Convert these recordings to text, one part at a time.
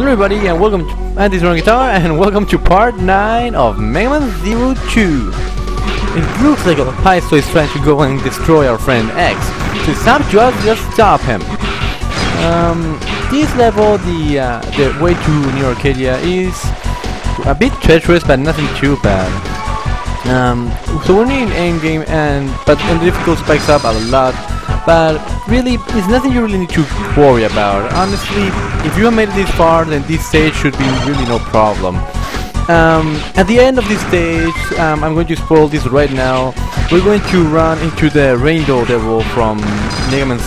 Hello everybody and welcome to this is RunnerGuitar and welcome to part 9 of Megaman 02. It looks like Paizo is trying to go and destroy our friend X. So it's time to just stop him. This level, the way to New Arcadia is a bit treacherous but nothing too bad. So we're in endgame but the difficulty spikes up a lot. But really, it's nothing you really need to worry about. Honestly, if you have made it this far, then this stage should be really no problem. At the end of this stage, I'm going to spoil this right now. We're going to run into the Rainbow Devil from Megaman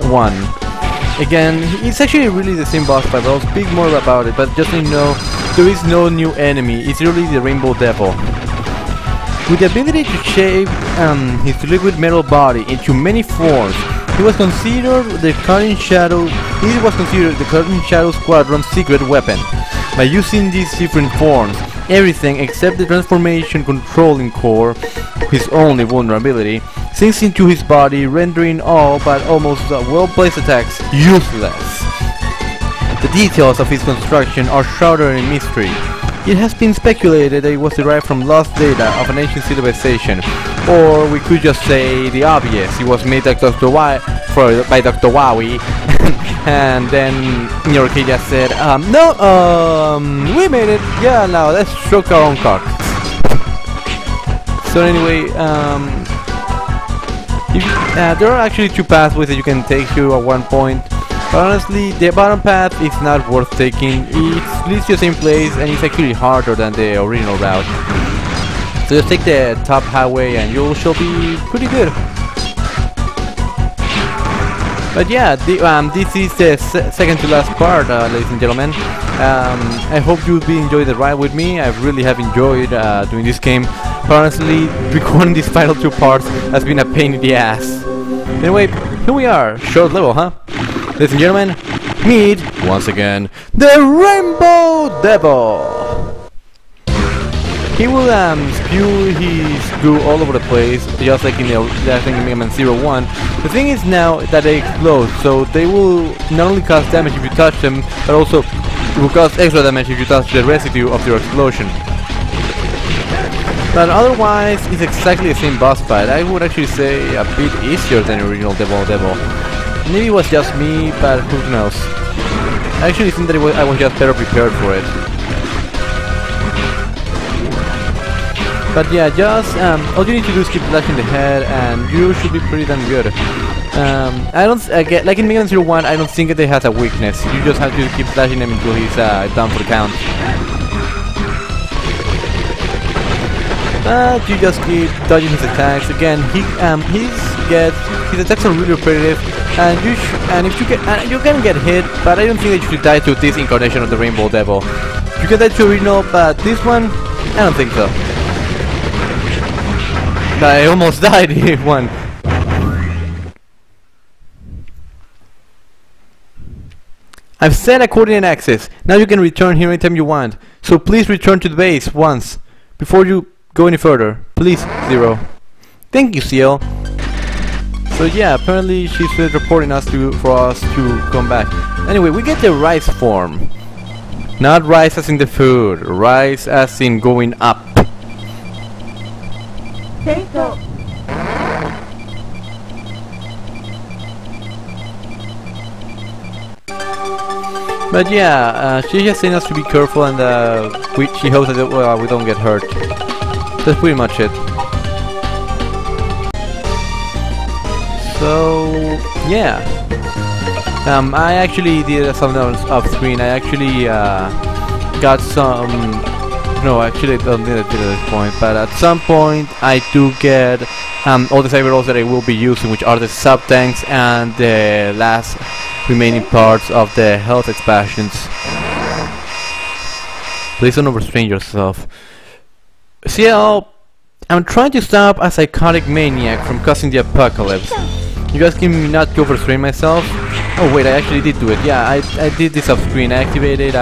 01. Again, it's actually really the same boss fight, but I'll speak more about it. But just so you know, there is no new enemy. It's really the Rainbow Devil. With the ability to shape his liquid metal body into many forms, he was considered the Cutting Shadow Squadron's secret weapon. By using these different forms, everything except the transformation controlling core, his only vulnerability, sinks into his body, rendering all but almost well-placed attacks useless. The details of his construction are shrouded in mystery. It has been speculated that it was derived from lost data of an ancient civilization, or we could just say the obvious, it was made by Dr. Wowie, and then New Arcadia said, no, we made it, yeah, now let's stroke our own cock. So anyway, there are actually two pathways that you can take here at one point. But honestly, the bottom path is not worth taking. It leads to the same place and it's actually harder than the original route. So just take the top highway and you shall be pretty good. But yeah, this is the second to last part, ladies and gentlemen. I hope you'll be enjoying the ride with me. I really have enjoyed doing this game. But honestly, recording these final two parts has been a pain in the ass. Anyway, here we are. Short level, huh? Ladies and gentlemen, meet, once again, the Rainbow Devil! He will spew his goo all over the place, just like in the Megaman 01. The thing is now that they explode, so they will not only cause damage if you touch them, but also it will cause extra damage if you touch the residue of their explosion. But otherwise, it's exactly the same boss fight. I would actually say a bit easier than the original Devil. Maybe it was just me, but who knows. I actually think that I was just better prepared for it. But yeah, just all you need to do is keep flashing the head, and you should be pretty damn good. I don't like in Megaman 01. I don't think that he has a weakness. You just have to keep flashing him until he's done for the count. But you just keep dodging his attacks. Again, his attacks are really repetitive, and if you can get hit, but I don't think that you should die to this incarnation of the Rainbow Devil. You can die to original, but this one, I don't think so. I almost died in one. I've set a coordinate access. Now you can return here anytime you want. So please return to the base once before you go any further. Please, Zero. Thank you, CL. So yeah, apparently she's reporting for us to come back. Anyway, we get the rice form. Not rice as in the food, rice as in going up. Potato. But yeah, she's just saying us to be careful and she hopes that we don't get hurt. That's pretty much it. So yeah, I actually did something off screen. I actually got some. No, actually, I don't think I did at this point. But at some point, I do get all the cyber rolls that I will be using, which are the sub tanks and the last remaining parts of the health expansions. Please don't overstrain yourself. CL, I'm trying to stop a psychotic maniac from causing the apocalypse. You guys can not overstrain myself. Oh wait, I actually did do it. Yeah, I did this off screen. I activated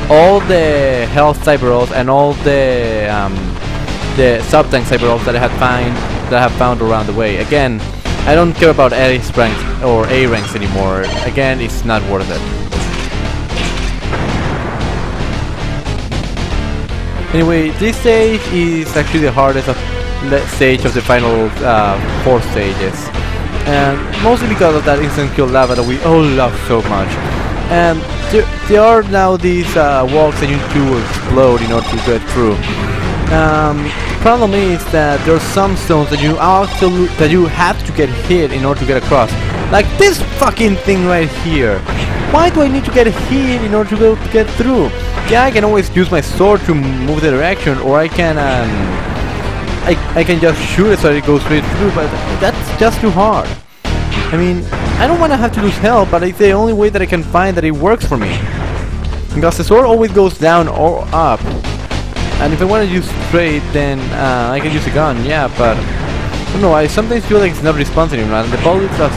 all the health cyber rolls and all the sub tank cyber rolls that I have found around the way. Again, I don't care about S ranks or A ranks anymore. Again, it's not worth it. Anyway, this stage is actually the hardest stage of the final 4 stages. And mostly because of that instant kill lava that we all love so much. And there are now these walls that you need to explode in order to get through. Problem is that there are some stones that you have to get hit in order to get across. Like this fucking thing right here. Why do I need to get hit in order to get through? Yeah, I can always use my sword to move the direction, or I can I can just shoot it so it goes straight through, but that's just too hard. I mean, I don't want to have to lose health, but it's the only way that I can find that it works for me. Because the sword always goes down or up. And if I want to use straight, then I can use a gun, yeah, but I don't know, I sometimes feel like it's not responsive enough, and the bullets are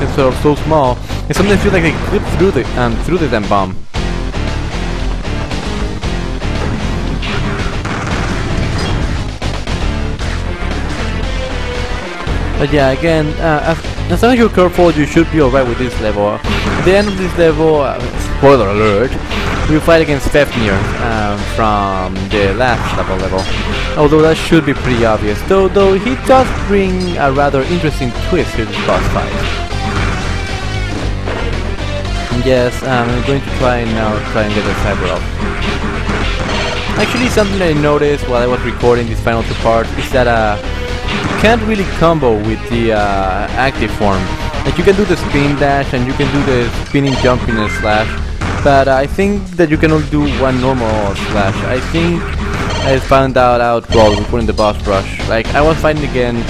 so small, I sometimes feel like they clip through the damn bomb. But yeah, again, as long as you're careful, you should be alright with this level. At the end of this level, spoiler alert, you fight against Fafnir from the last level. Although that should be pretty obvious, though he does bring a rather interesting twist to this boss fight. And yes, I'm going to try and get the cyber off. Actually, something I noticed while I was recording this final 2 parts is that you can't really combo with the active form. Like you can do the spin dash and you can do the spinning jumping and slash, but I think that you can only do one normal slash. I think I found out while recording the boss rush. Like I was fighting again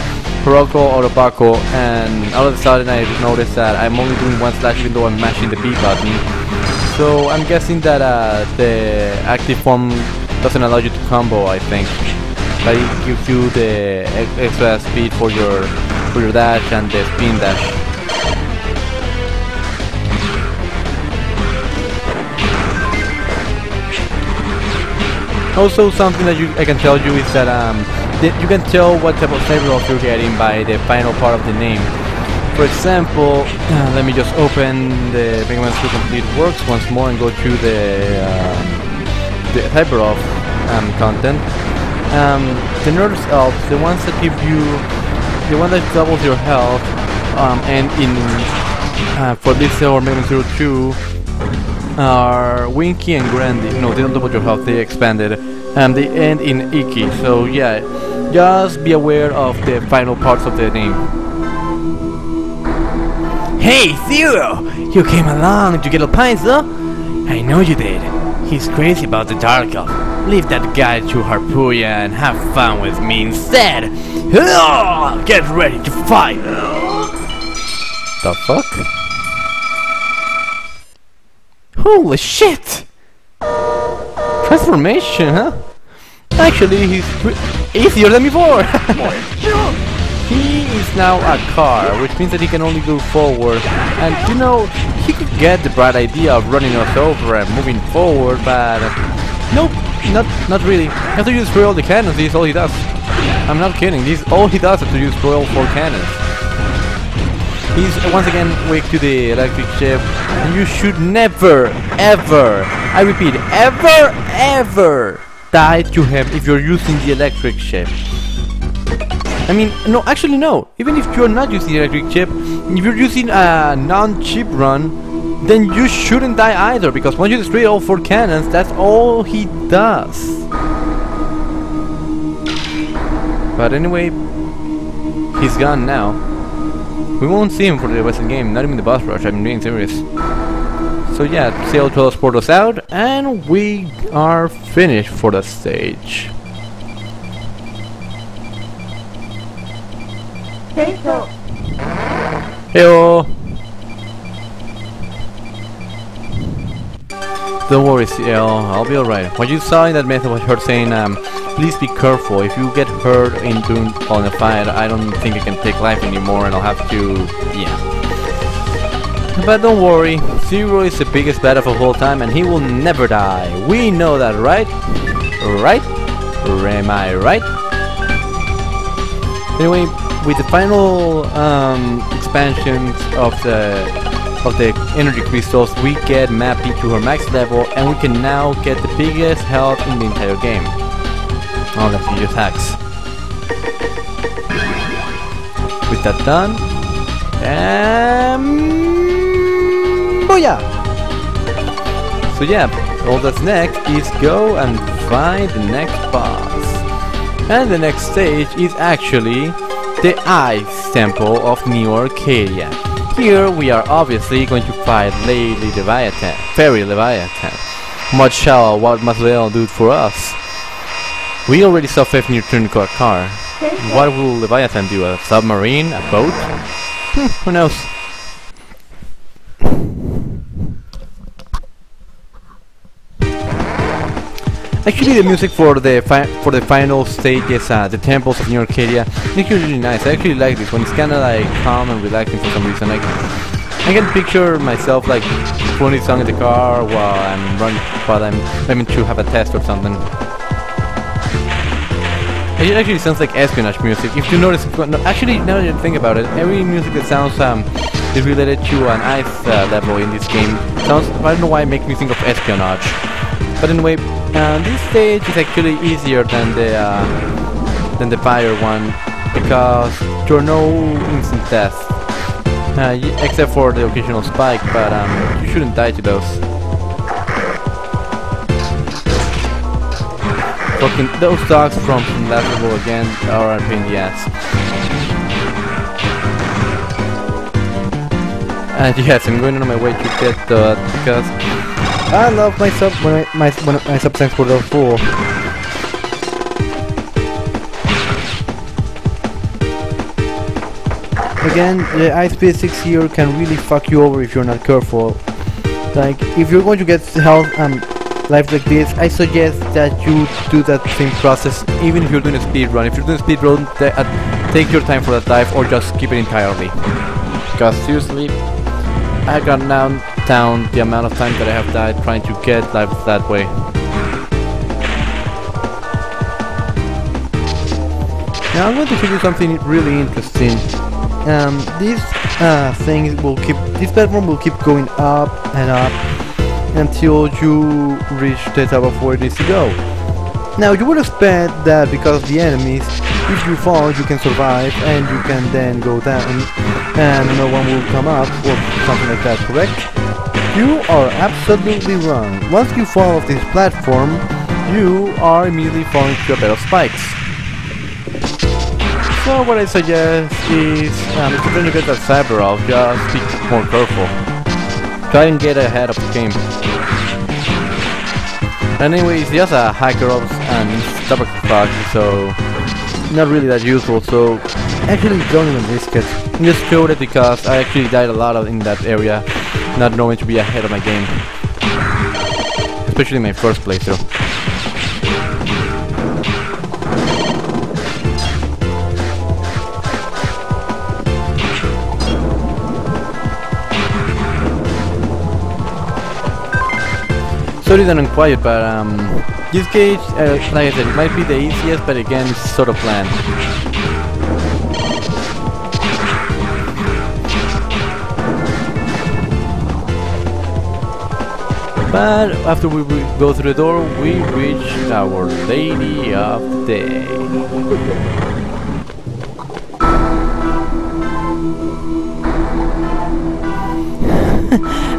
Kuroko or Obako, and all of a sudden I noticed that I'm only doing one slash even though I'm mashing the B button. So I'm guessing that the active form doesn't allow you to combo, I think. But it gives you the extra speed for your dash and the spin dash. Also, something that I can tell you is that you can tell what type of cyber off you're getting by the final part of the name. For example, let me just open the Megaman 2 Complete Works once more and go through the cyber off content. The nerds elves, the ones that give you, the one that doubles your health, and in for this or Megaman 02 are Winky and Grandy. No, they don't double your health, they expanded, and they end in Iki. So yeah, just be aware of the final parts of the name. Hey, Zero! You came along to get Alpine, huh? I know you did. He's crazy about the Dark Elf. Leave that guy to Harpuya and have fun with me instead! Get ready to fight! The fuck? Holy shit! Transformation, huh? Actually, he's easier than before! He is now a car, which means that he can only go forward. And you know, he could get the bright idea of running us over and moving forward, but nope, not really. He has to use all the cannons, this is all he does. I'm not kidding, this is all he does is to use all 4 cannons. He's once again weak to the electric ship, and you should never, ever, I repeat, ever die to him if you're using the electric ship. I mean, no, actually no. Even if you're not using the electric chip, if you're using a non-chip run, then you shouldn't die either, because once you destroy all 4 cannons, that's all he does. But anyway, he's gone now. We won't see him for the rest of the game, not even the boss rush, I'm being serious. So yeah, Sail transport us out, and we are finished for the stage. Heyo! Don't worry, CL, I'll be alright. What you saw in that method was her saying, please be careful. If you get hurt on a fight, I don't think I can take life anymore and I'll have to... yeah. But don't worry, Zero is the biggest badass of all time and he will never die. We know that, right? Right? Am I right? Anyway, with the final expansions of the energy crystals, we get Mappy to her max level, and we can now get the biggest health in the entire game. Oh, let's use hacks. With that done, booyah! So yeah, all that's next is go and find the next boss. And the next stage is actually the Ice Temple of New Arcadia. Here we are obviously going to fight Lady Leviathan, Fairy Leviathan. What must they do for us? We already saw Fafnir turn to a car. What will Leviathan do? A submarine? A boat? Who knows? Actually, the music for the final stages, the temples of New Arcadia, is really nice. I actually like this one. It's kind of like calm and relaxing for some reason. I can picture myself like putting this song in the car while I'm running, while I'm aiming to have a test or something. It actually sounds like espionage music. If you notice, actually, now that you think about it, every music that sounds is related to an ice level in this game. Sounds, I don't know why it makes me think of espionage. But anyway, this stage is actually easier than the fire one because there are no instant deaths, except for the occasional spike. But you shouldn't die to those. Fucking those dogs from last level again are a pain in the ass. And yes, I'm going on my way to get that because I love my sub when my sub tanks for the full. Again, the ice physics here can really fuck you over if you're not careful. Like, if you're going to get health and life like this, I suggest that you do that same process even if you're doing a speed run. If you're doing a speed run, take your time for that life or just skip it entirely. Because seriously, I got down the amount of time that I have died trying to get life that way. Now I'm going to show you something really interesting. This platform will keep going up and up until you reach the top of where it needs to go. Now you would expect that because of the enemies, if you fall you can survive and you can then go down and no one will come up or something like that, correct? You are absolutely wrong. Once you fall off this platform, you are immediately falling to a bed of spikes. So what I suggest is, if you're trying to get that cyber off, just be more careful. Try and get ahead of the game. Anyway, it's just a hacker ops and double bug, so not really that useful. So actually don't even risk it. Just showed it because I actually died a lot in that area, not knowing to be ahead of my game, especially in my first playthrough. Sorry that I'm quiet, but this gauge, like I said, it might be the easiest, but again, it's sort of planned. But after we go through the door, we reach our Lady of the Day.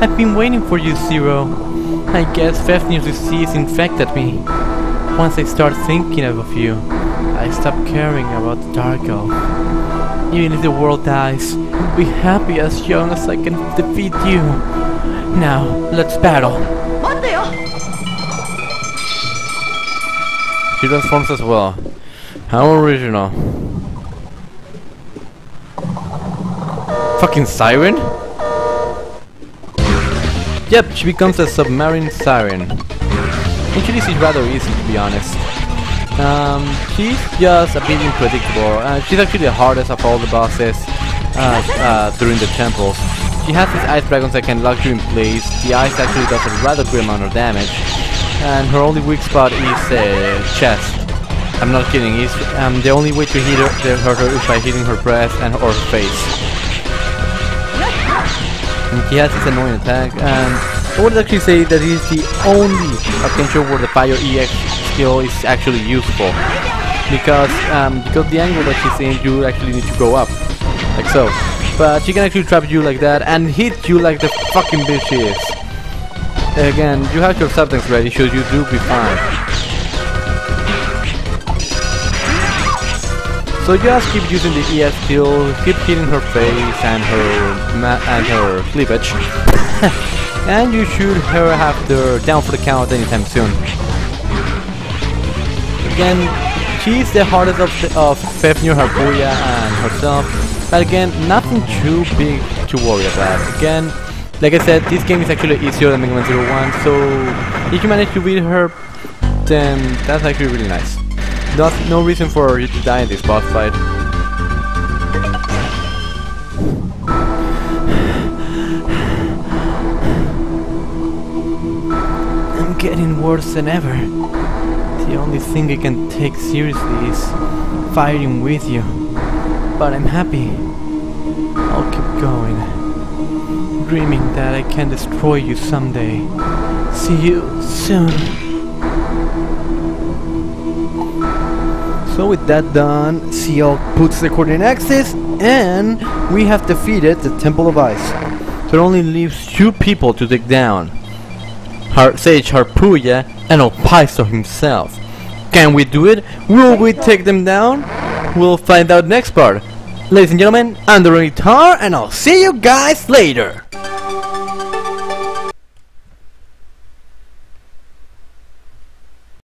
I've been waiting for you, Zero. I guess Fafnir's disease infected me. Once I start thinking of you, I stop caring about the Dark Elf. Even if the world dies, I'll be happy as young as I can defeat you. Now, let's battle. She transforms as well. How original. Fucking siren? Yep, she becomes a submarine siren. Actually, she's rather easy to be honest. She's just a bit unpredictable. She's actually the hardest of all the bosses during the temples. She has these ice dragons that can lock you in place. The ice actually does a rather good amount of damage. And her only weak spot is chest. I'm not kidding, it's, the only way to hurt her is by hitting her breast and or her face. And he has this annoying attack, and I would actually say that he's the only occasion where the fire EX skill is actually useful because the angle that she's in, you actually need to go up, like so. But she can actually trap you like that and hit you like the fucking bitch she is. Again, you have your substance ready, so you do be fine. So just keep using the ES skill, keep hitting her face and her cleavage, and you should have her down for the count anytime soon. Again, she's the hardest of Fefnir, Harpuya, and herself, but again, nothing too big to worry about. Again, like I said, this game is actually easier than Megaman 01, so if you manage to beat her, then that's actually really nice. There's no reason for you to die in this boss fight. I'm getting worse than ever. The only thing I can take seriously is fighting with you. But I'm happy. I'll keep going, dreaming that I can destroy you someday. See you soon. So with that done, Seal puts the coordinate axis, and we have defeated the Temple of Ice. There only leaves 2 people to take down. Sage Harpuya and Opaiso himself. Can we do it? Will we take them down? We'll find out next part. Ladies and gentlemen, I'm the RunnerGuitar, and I'll see you guys later!